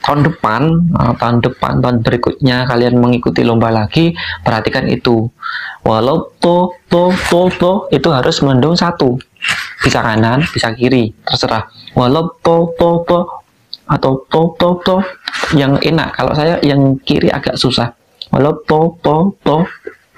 tahun berikutnya kalian mengikuti lomba lagi, perhatikan itu. Walau to itu harus melendung satu, bisa kanan bisa kiri terserah. Walau to atau to yang enak. Kalau saya yang kiri agak susah. Walau to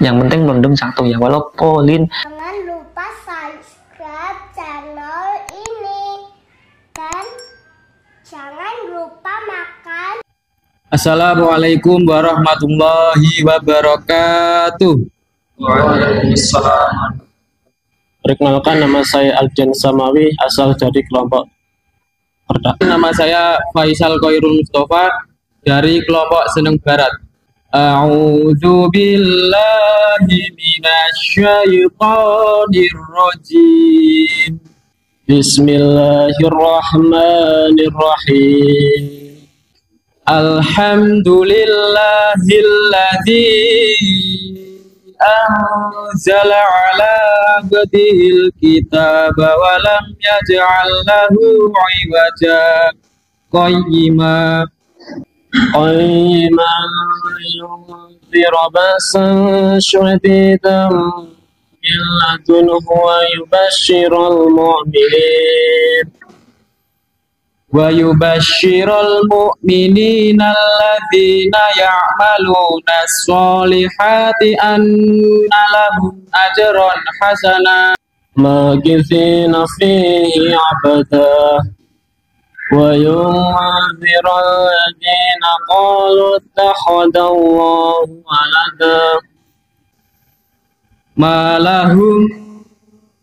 yang penting melendung satu ya. Walau polin. Jangan lupa subscribe channel ini dan jangan lupa makan. Assalamualaikum warahmatullahi wabarakatuh. Waalaikumsalam. Perkenalkan, nama saya Alden Samawi, asal dari kelompok Perda. Nama saya Faisal Khairul Mustafa dari kelompok Seneng Barat. A'udzu billahi minasyaitonir rajim. Bismillahirrahmanirrahim. Alhamdulillahilladzi anzala ala abdihil kitaba wa lam yaj'al lahu 'iwaja qayyiman yunzira ba'san shadidan min ladunhu wa yubashshiral mu'minina alladzina ya'maluna as-solihati anna lahum ajran hasana makithina fihi abada wa yunzira alladzina qalu ittakhadallahu walada ma lahum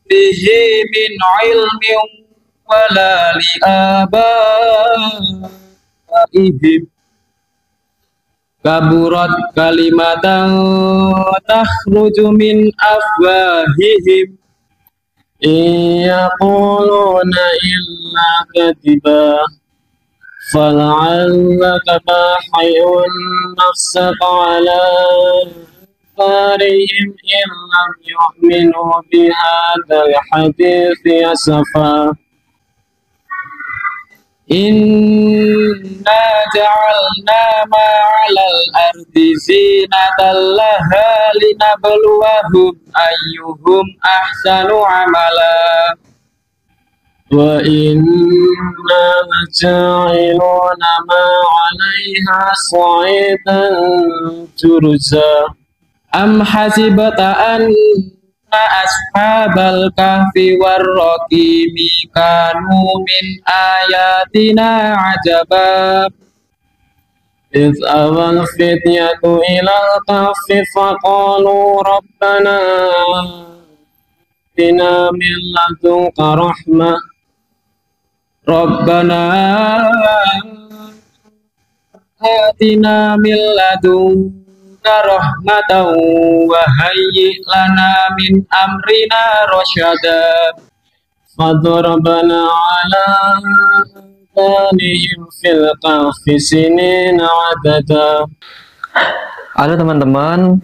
bihi min ilmin wala li abaihim kaburat kalimatan takhruju min afwahihim yaquluna illa kadiba fal'allaka bahi'un nafsaka ala atharihim in lam yu'minu bihadzal hadithi asafa. Inna ja'alna ma'alal ardi zinatan laha linabluwahum ayyuhum ahsanu amala wa inna ja'iluna ma'alaiha sa'idan jurza am hasibata anna ashabal kahfi warraqimi kanu min ayatina ajaba idh awal fityatu ilal kahfi faqalu rabbana atina min ladunka rahmah rabbana atina min ladunka rahmatan wa hayyi lana min amrina rasyada fadarabana ala tanihim fil kahfi sinina adada. Halo teman-teman,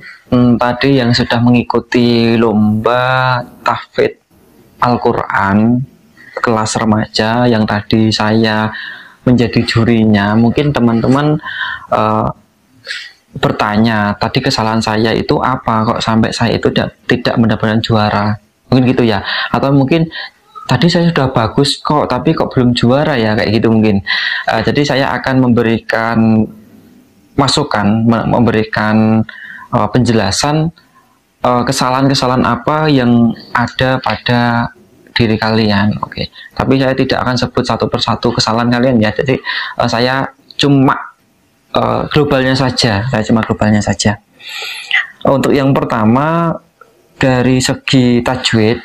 tadi yang sudah mengikuti lomba tahfidz Al-Quran kelas remaja yang tadi saya menjadi jurinya, mungkin teman-teman bertanya, tadi kesalahan saya itu apa kok sampai saya itu tidak mendapatkan juara, mungkin gitu ya, atau mungkin tadi saya sudah bagus kok tapi kok belum juara ya, kayak gitu mungkin. Jadi saya akan memberikan masukan, memberikan penjelasan kesalahan-kesalahan apa yang ada pada diri kalian. Oke, tapi saya tidak akan sebut satu persatu kesalahan kalian ya, jadi saya cuma globalnya saja, Untuk yang pertama, dari segi tajwid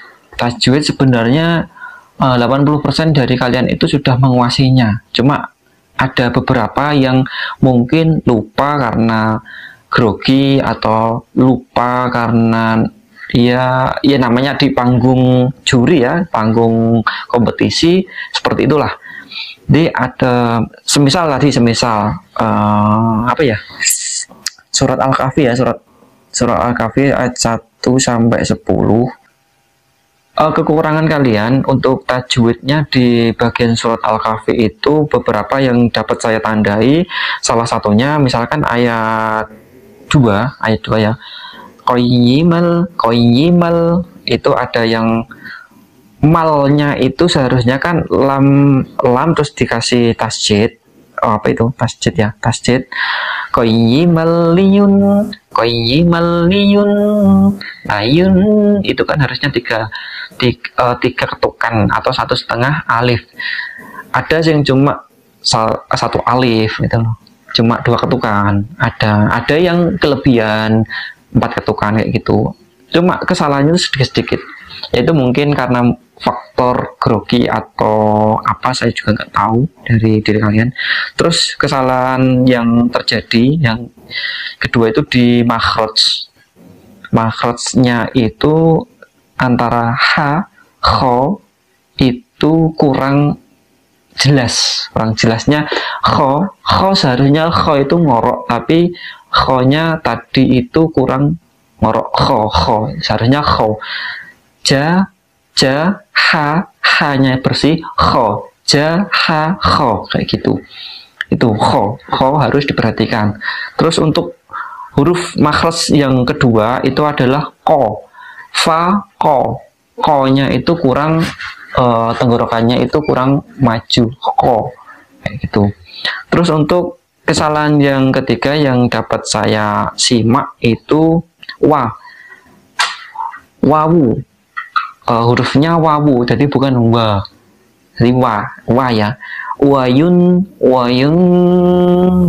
sebenarnya 80% dari kalian itu sudah menguasainya. Cuma ada beberapa yang mungkin lupa karena grogi atau lupa karena ya namanya di panggung juri ya, panggung kompetisi, seperti itulah. Jadi ada semisal apa ya, surat Al-Kahfi ya, surat Al-Kahfi ayat 1 sampai 10. kekurangan kalian untuk tajwidnya di bagian surat Al-Kahfi itu beberapa yang dapat saya tandai. Salah satunya misalkan ayat 2 ya. Qayyimal itu ada yang malnya itu seharusnya kan lam terus dikasih tasjid. Apa itu tasjid ya? Tasjid. Qayyimal liyun. Nah, yun itu kan harusnya tiga ketukan atau 1,5 alif. Ada yang cuma 1 alif gitu loh, cuma 2 ketukan. Ada yang kelebihan 4 ketukan kayak gitu. Cuma kesalahannya itu sedikit-sedikit. Yaitu mungkin karena faktor grogi atau apa, saya juga nggak tahu dari diri kalian. Terus kesalahan yang terjadi yang kedua itu di makhraj. Makhrajnya itu antara ha, kho itu kurang jelasnya. Kho seharusnya kho itu ngorok, tapi kho-nya tadi itu kurang ngorok. Kho seharusnya kho. Ja, ha-nya bersih, kho, ja, ha, kho, kayak gitu. Itu kho harus diperhatikan. Terus untuk huruf makhraj yang kedua itu adalah ko, fa, ko-nya itu kurang, tenggorokannya itu kurang maju, ko, kayak gitu. Terus untuk kesalahan yang ketiga yang dapat saya simak itu wawu. Hurufnya wawu, jadi bukan wa, jadi wa ya. Wayun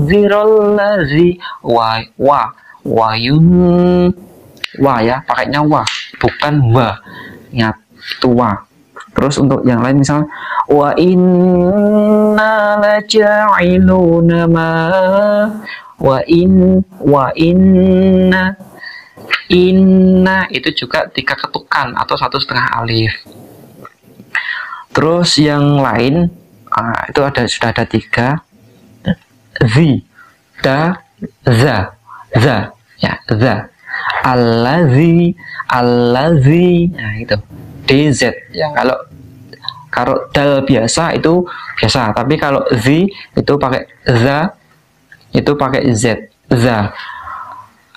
zirolazi wayun ya, pakainya wa, bukan wa, ingat itu wa. Terus untuk yang lain misal wa inna laja'iluna ma inna itu juga 3 ketukan atau 1,5 alif. Terus yang lain itu sudah ada 3, zi, da, za ya, za, allazi, nah itu dz ya. Kalau dal biasa itu biasa, tapi kalau zi itu pakai za, itu pakai z, za.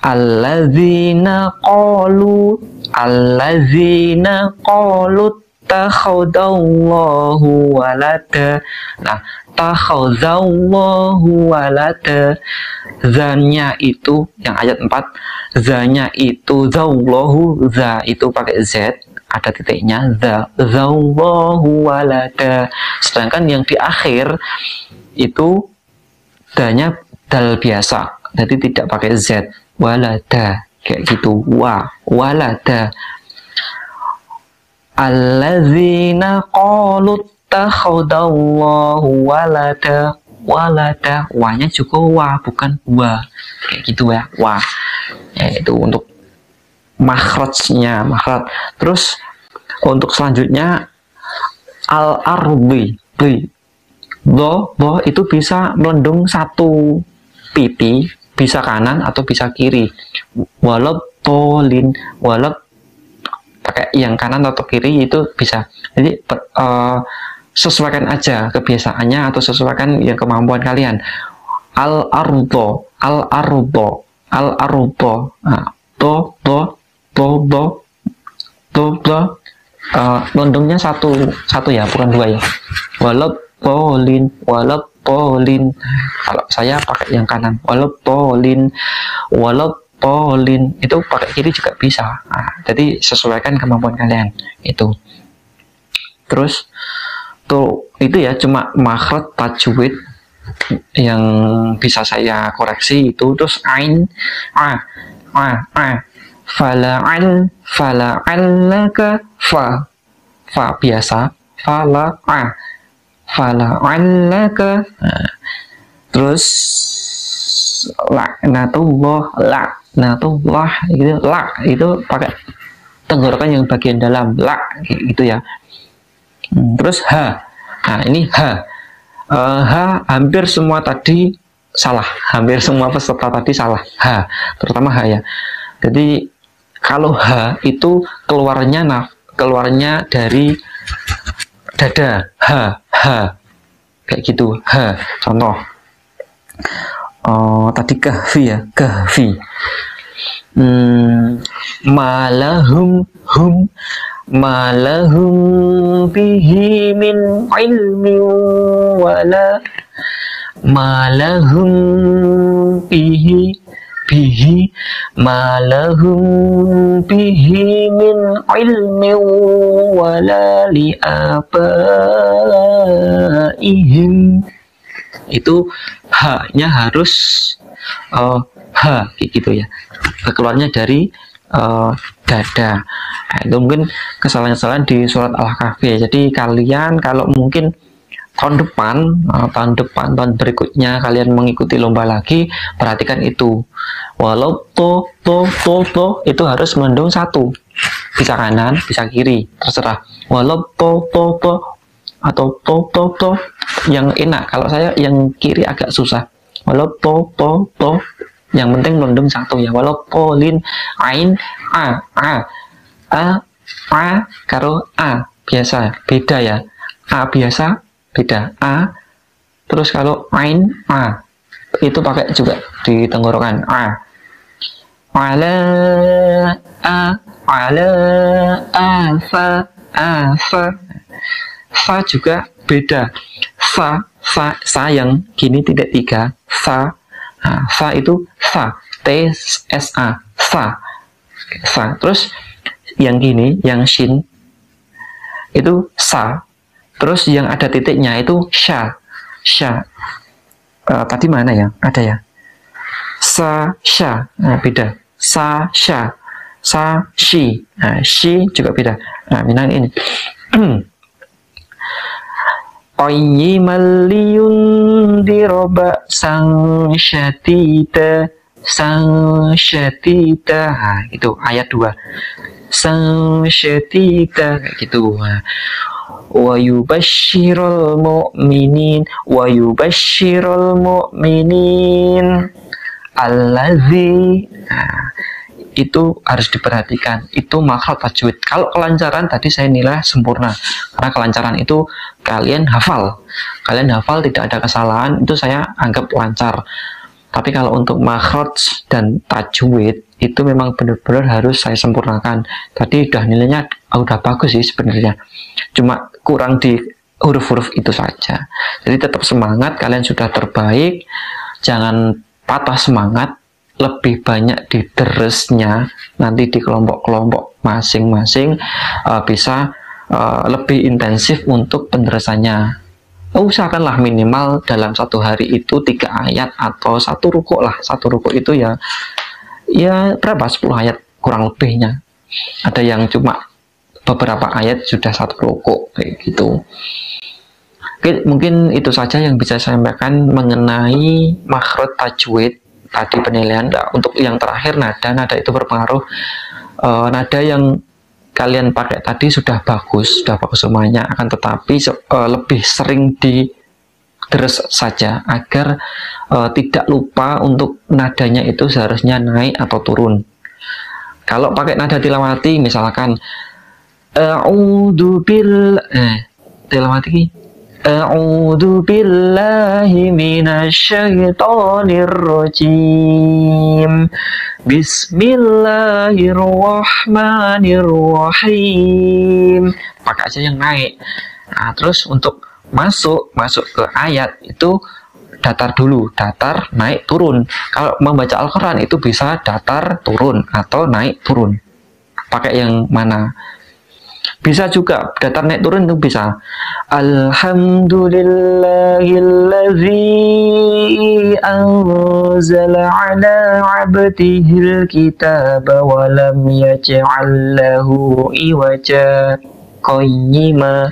Allazina qalu takhadallahu walada. Nah, takhadallahu walada, zanya itu yang ayat 4, zanya itu zallahu, za itu pakai z, ada titiknya, zallahu walada. Sedangkan yang di akhir itu danya dal biasa, jadi tidak pakai z, walada, kayak gitu. Walada. Allazina qalu takhadallahu walada. Wanya juga wa, bukan wa, kayak gitu ya, wa. Ya, itu untuk makhrajnya, Terus untuk selanjutnya al-ardi, do itu bisa melendung 1 pipi, bisa kanan atau bisa kiri. Walau pakai yang kanan atau kiri itu bisa. Jadi sesuaikan aja kebiasaannya atau sesuaikan yang kemampuan kalian. Al-ardo. Nah, melendungnya satu ya, bukan 2 ya. Walau polin. Kalau saya pakai yang kanan, walau polin itu pakai kiri juga bisa. Nah, jadi sesuaikan kemampuan kalian itu. Terus tuh itu ya, cuma makhraj tajwid yang bisa saya koreksi itu. Terus ain, fala'allaka, fa biasa, fala'allaka. Terus laknatullah gitu, itu pakai tenggorokan yang bagian dalam, gitu ya. Terus ha, nah ini ha, hampir semua tadi salah, hampir semua peserta tadi salah, terutama ha ya. Jadi kalau ha itu keluarnya keluarnya dari dada, kayak gitu, contoh tadi kahfi ya, kahfi. Malahum bihi min ilmi wala malahum bihi malahum bihi min ilmi wala li abaihim. Itu haknya harus kayak gitu ya, keluarnya dari dada. Nah, itu mungkin kesalahan-kesalahan di surat Al-Kahfi. Jadi kalian kalau mungkin tahun depan, tahun berikutnya kalian mengikuti lomba lagi, perhatikan itu. Walau to itu harus mendung satu, bisa kanan, bisa kiri, terserah. Walau to atau to yang enak. Kalau saya yang kiri agak susah. Walau to yang penting mendung satu ya. Walau polin ain a karo a biasa beda ya. A biasa beda a, terus kalau ain a itu pakai juga di tenggorokan a. Ala fa juga beda. Fa yang gini tidak tiga, fa. Nah, fa itu fa, t s a, fa. Terus yang gini, yang shin itu sa. Terus yang ada titiknya itu sha. Tadi mana ya? Ada ya? Sa, sha. Nah, beda. Sa, sha. Sa, shi. Nah, shi juga beda. Nah, minang ini. Qayyiman liyundira sang syatita. Nah, itu ayat 2. Sang syatita kayak gitu. Nah, wa yubashshirul mu'minin allazi. Nah, itu harus diperhatikan, itu makhraj tajwid. Kalau kelancaran tadi saya nilai sempurna, karena kelancaran itu kalian hafal tidak ada kesalahan, itu saya anggap lancar. Tapi kalau untuk makhraj dan tajwid itu memang benar-benar harus saya sempurnakan. Tadi udah nilainya udah bagus sih sebenarnya, cuma kurang di huruf-huruf itu saja. Jadi tetap semangat, kalian sudah terbaik, jangan patah semangat, lebih banyak diterusnya, nanti di kelompok-kelompok masing-masing bisa lebih intensif untuk penerusannya. Usahakanlah minimal dalam satu hari itu 3 ayat atau 1 rukuk lah. 1 rukuk itu ya berapa, 10 ayat kurang lebihnya. Ada yang cuma beberapa ayat sudah 1 rukuk kayak gitu. Oke, mungkin itu saja yang bisa saya sampaikan mengenai makhraj tajwid tadi penilaian. Untuk yang terakhir nada itu berpengaruh. Nada yang kalian pakai tadi sudah bagus semuanya, akan tetapi lebih sering diterus saja agar tidak lupa untuk nadanya itu seharusnya naik atau turun. Kalau pakai nada tilawati misalkan tilawati A'udzu billahi minasyaitonir rajim. Bismillahirrahmanirrahim. Pakai aja yang naik. Nah, terus untuk masuk ke ayat itu datar dulu, datar naik turun. Kalau membaca Al-Qur'an itu bisa datar turun atau naik turun. Pakai yang mana? Bisa juga datar naik turun itu bisa. Alhamdulillahilladzi anzala ala 'abdihil kitaba wa lam yaj'al lahu iwaja qayyiman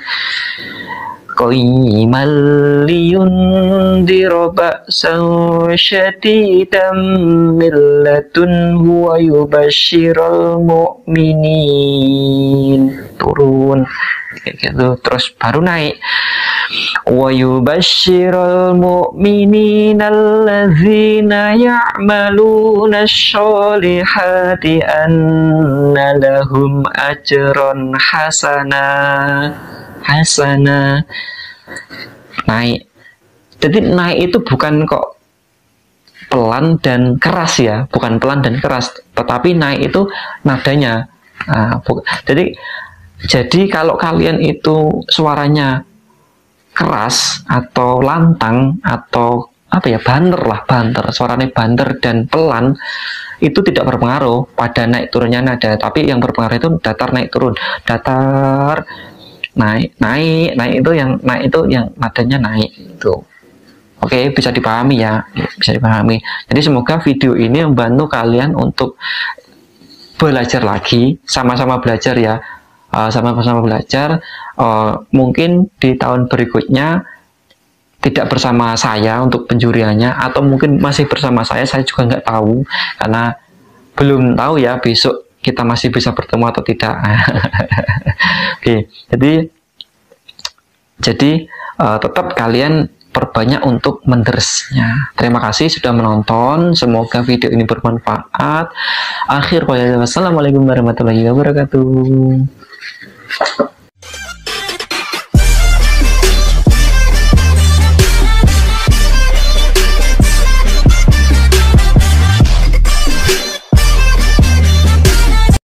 liyundira ba'san syadidan min ladunhu wa yubashshiral mu'minin. Turun kayak gitu, terus baru naik. wa yubashshirul mu'minina alladzina ya'maluna sholihati anna lahum ajran hasana. Naik. Jadi naik itu bukan kok pelan dan keras ya, bukan pelan dan keras, tetapi naik itu nadanya. Jadi kalau kalian itu suaranya keras atau lantang atau apa ya, banter, suaranya banter dan pelan, itu tidak berpengaruh pada naik turunnya nada, tapi yang berpengaruh itu datar naik turun, datar naik itu yang nadanya naik itu. Oke, bisa dipahami ya, bisa dipahami. Jadi semoga video ini membantu kalian untuk belajar lagi, sama-sama belajar ya, sama-sama belajar. Mungkin di tahun berikutnya tidak bersama saya untuk penjuriannya, atau mungkin masih bersama saya juga nggak tahu, karena belum tahu ya besok kita masih bisa bertemu atau tidak. Oke, jadi tetap kalian perbanyak untuk menderesnya. Terima kasih sudah menonton. Semoga video ini bermanfaat. Akhir, wassalamualaikum warahmatullahi wabarakatuh.